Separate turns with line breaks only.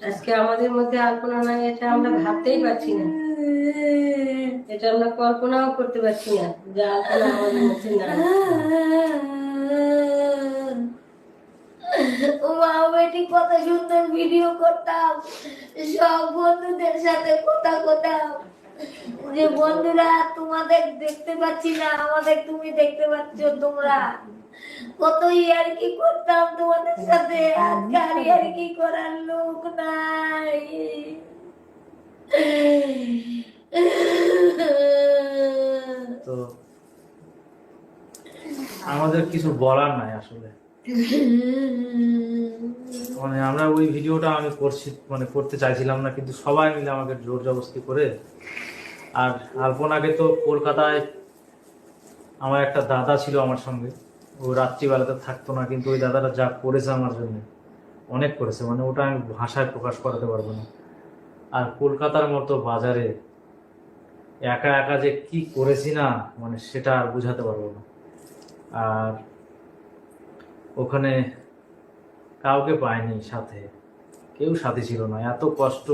আজকে আমাদের মধ্যে আলপনা নাই, এটা আমরা ভাবতেই পারছি না, এটা আমরা কল্পনাও করতে পারছি না যে আলপনা আমাদের মধ্যে নাই।
মা বেটি কত সুন্দর ভিডিও করতাম, সব বন্ধুদের সাথে কথা করতাম, যে বন্ধুরা তোমাদের দেখতে পাচ্ছি না, আমাদের তুমি দেখতে পাচ্ছ। তোমরা কত ইয়ার্কি করতাম তোমাদের সাথে, আজকে আর ইয়ার্কি করার লোক নাই।
তো আমাদের কিছু বলার নাই আসলে। মানে আমরা ওই ভিডিওটা আমি করতে চাইছিলাম না, কিন্তু সবাই মিলে আমাকে জোর জবরদস্তি করে। আর আলপনাকে তো কলকাতায় আমার একটা দাদা ছিল আমার সঙ্গে, ও রাত্রিবেলাতে থাকতো না, কিন্তু ওই দাদাটা যা করেছে আমার জন্য অনেক করেছে, মানে ওটা আমি ভাষায় প্রকাশ করাতে পারবো না। আর কলকাতার মতো বাজারে একা একা যে কি করেছি না, মানে সেটা আর বুঝাতে পারবো না। আর ওখানে কাউকে পাইনি সাথে, কেউ সাথে ছিল না, এত কষ্ট।